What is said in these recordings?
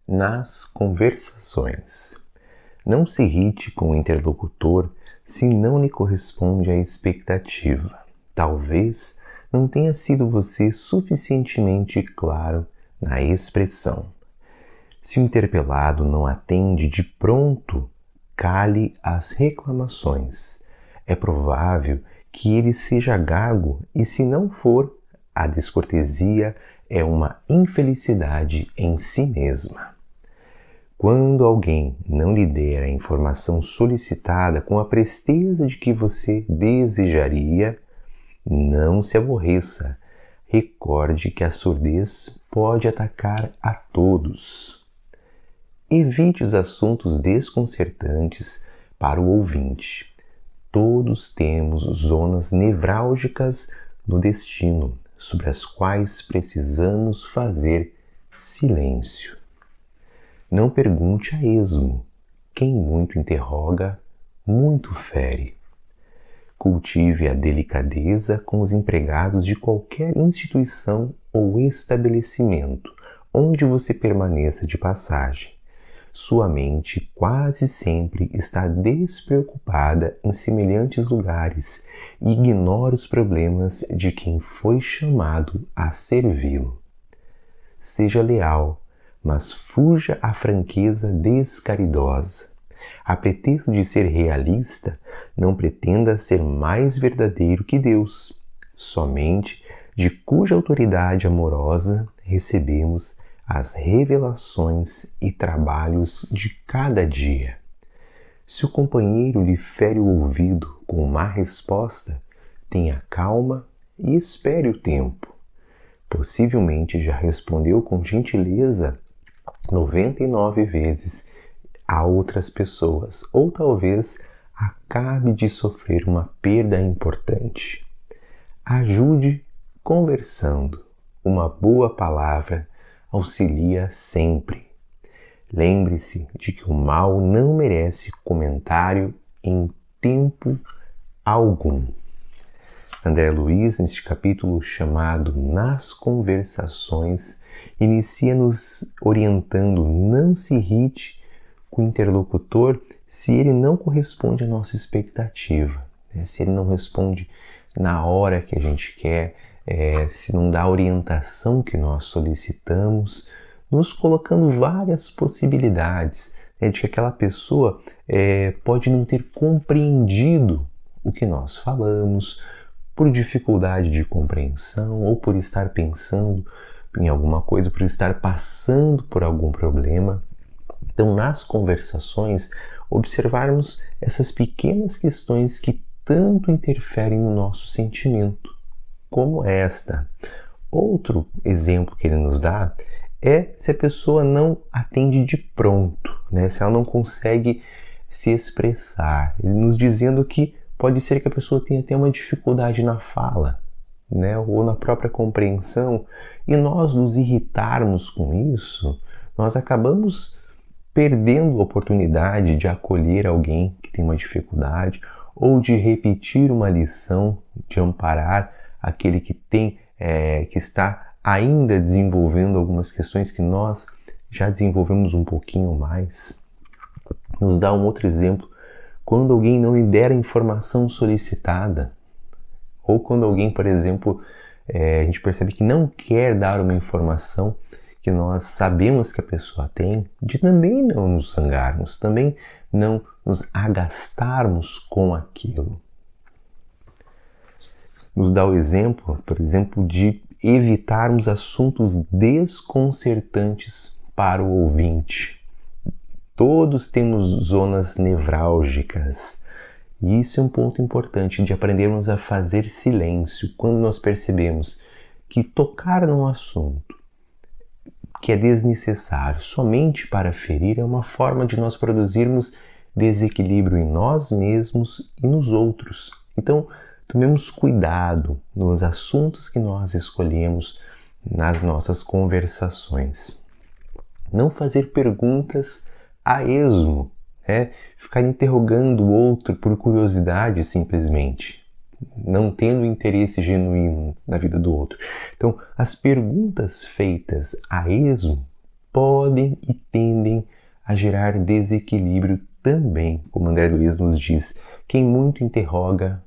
Nas conversações. Não se irrite com o interlocutor se não lhe corresponde à expectativa. Talvez não tenha sido você suficientemente claro na expressão. Se o interpelado não atende de pronto, cale as reclamações. É provável que ele seja gago e, se não for, a descortesia é uma infelicidade em si mesma. Quando alguém não lhe der a informação solicitada com a presteza de que você desejaria, não se aborreça. Recorde que a surdez pode atacar a todos. Evite os assuntos desconcertantes para o ouvinte. Todos temos zonas nevrálgicas no destino, sobre as quais precisamos fazer silêncio. Não pergunte a esmo. Quem muito interroga, muito fere. Cultive a delicadeza com os empregados de qualquer instituição ou estabelecimento onde você permaneça de passagem. Sua mente quase sempre está despreocupada em semelhantes lugares e ignora os problemas de quem foi chamado a servi-lo. Seja leal, mas fuja à franqueza descaridosa. A pretexto de ser realista, não pretenda ser mais verdadeiro que Deus, somente de cuja autoridade amorosa recebemos as revelações e trabalhos de cada dia. Se o companheiro lhe fere o ouvido com má resposta, tenha calma e espere o tempo. Possivelmente já respondeu com gentileza 99 vezes a outras pessoas, ou talvez acabe de sofrer uma perda importante. Ajude conversando. Uma boa palavra auxilia sempre. Lembre-se de que o mal não merece comentário em tempo algum. André Luiz, neste capítulo chamado Nas Conversações, inicia nos orientando: não se irrite com o interlocutor se ele não corresponde à nossa expectativa, se ele não responde na hora que a gente quer, se não dá a orientação que nós solicitamos, nos colocando várias possibilidades de que aquela pessoa pode não ter compreendido o que nós falamos, por dificuldade de compreensão ou por estar pensando em alguma coisa, por estar passando por algum problema. Então, nas conversações, observarmos essas pequenas questões que tanto interferem no nosso sentimento, como esta. Outro exemplo que ele nos dá é se a pessoa não atende de pronto, se ela não consegue se expressar, ele nos dizendo que pode ser que a pessoa tenha até uma dificuldade na fala, ou na própria compreensão, e nós nos irritarmos com isso, nós acabamos perdendo a oportunidade de acolher alguém que tem uma dificuldade ou de repetir uma lição, de amparar aquele que está ainda desenvolvendo algumas questões que nós já desenvolvemos um pouquinho mais. Nos dá um outro exemplo, quando alguém não lhe der a informação solicitada, ou quando alguém, por exemplo, a gente percebe que não quer dar uma informação que nós sabemos que a pessoa tem, de também não nos zangarmos, também não nos agastarmos com aquilo. Nos dá o exemplo, por exemplo, de evitarmos assuntos desconcertantes para o ouvinte. Todos temos zonas nevrálgicas. E isso é um ponto importante de aprendermos a fazer silêncio quando nós percebemos que tocar num assunto que é desnecessário somente para ferir é uma forma de nós produzirmos desequilíbrio em nós mesmos e nos outros. Então, tomemos cuidado nos assuntos que nós escolhemos nas nossas conversações. Não fazer perguntas a esmo, ficar interrogando o outro por curiosidade simplesmente, não tendo interesse genuíno na vida do outro. Então, as perguntas feitas a esmo podem e tendem a gerar desequilíbrio também. Como André Luiz nos diz, quem muito interroga,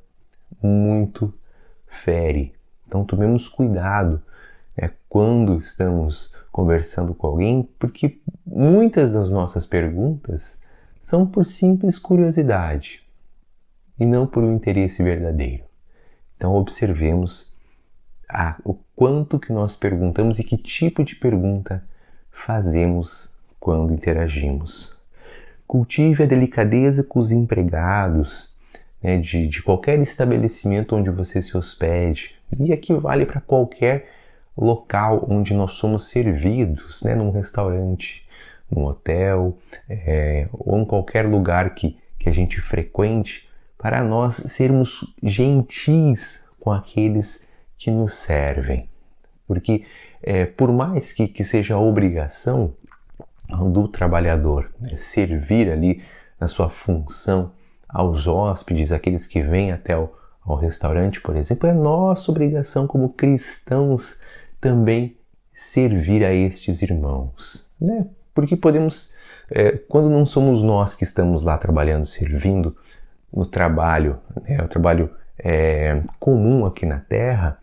muito fere. Então tomemos cuidado, né, quando estamos conversando com alguém, porque muitas das nossas perguntas são por simples curiosidade e não por um interesse verdadeiro. Então observemos o quanto que nós perguntamos e que tipo de pergunta fazemos quando interagimos. Cultive a delicadeza com os empregados, né, de qualquer estabelecimento onde você se hospede. E aqui vale para qualquer local onde nós somos servidos, né, num restaurante, num hotel, ou em qualquer lugar que a gente frequente, para nós sermos gentis com aqueles que nos servem. Porque por mais que seja a obrigação do trabalhador, né, servir ali na sua função aos hóspedes, aqueles que vêm até ao restaurante, por exemplo, é nossa obrigação como cristãos também servir a estes irmãos, né? Porque podemos, quando não somos nós que estamos lá trabalhando, servindo no trabalho, né, o trabalho comum aqui na Terra,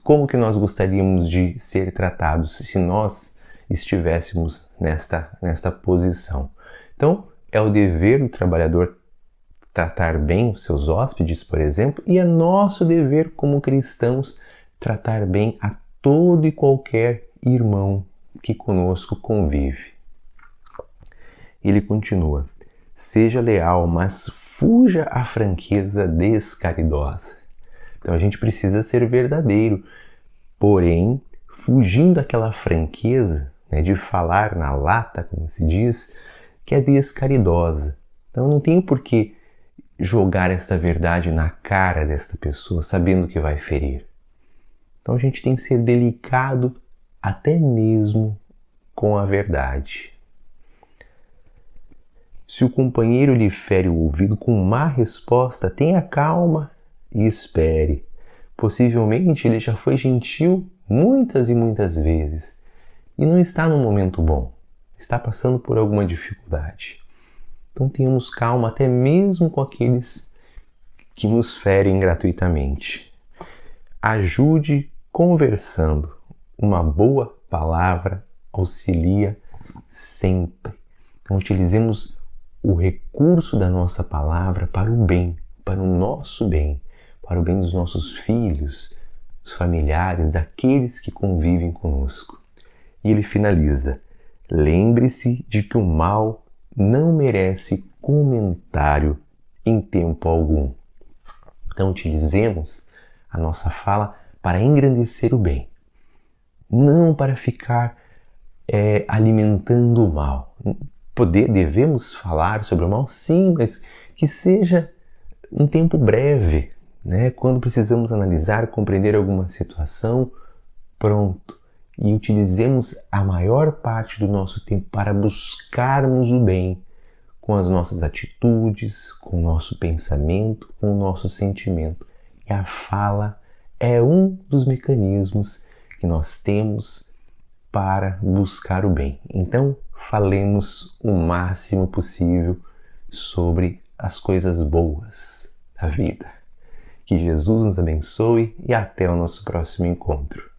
como que nós gostaríamos de ser tratados se nós estivéssemos nesta posição? Então, é o dever do trabalhador tratar bem os seus hóspedes, por exemplo, e é nosso dever como cristãos tratar bem a todo e qualquer irmão que conosco convive. Ele continua: seja leal, mas fuja à franqueza descaridosa. Então a gente precisa ser verdadeiro, porém, fugindo daquela franqueza, né, de falar na lata, como se diz, que é descaridosa. Então não tenho por que jogar esta verdade na cara desta pessoa, sabendo que vai ferir. Então a gente tem que ser delicado até mesmo com a verdade. Se o companheiro lhe fere o ouvido com má resposta, tenha calma e espere. Possivelmente ele já foi gentil muitas e muitas vezes e não está num momento bom, está passando por alguma dificuldade. Então tenhamos calma até mesmo com aqueles que nos ferem gratuitamente. Ajude conversando. Uma boa palavra auxilia sempre. Então utilizemos o recurso da nossa palavra para o bem, para o nosso bem, para o bem dos nossos filhos, dos familiares, daqueles que convivem conosco. E ele finaliza: lembre-se de que o mal não merece comentário em tempo algum. Então utilizemos a nossa fala para engrandecer o bem, não para ficar alimentando o mal. Devemos falar sobre o mal, sim, mas que seja um tempo breve, né? Quando precisamos analisar, compreender alguma situação, pronto. E utilizemos a maior parte do nosso tempo para buscarmos o bem com as nossas atitudes, com o nosso pensamento, com o nosso sentimento. E a fala é um dos mecanismos que nós temos para buscar o bem. Então, falemos o máximo possível sobre as coisas boas da vida. Que Jesus nos abençoe e até o nosso próximo encontro.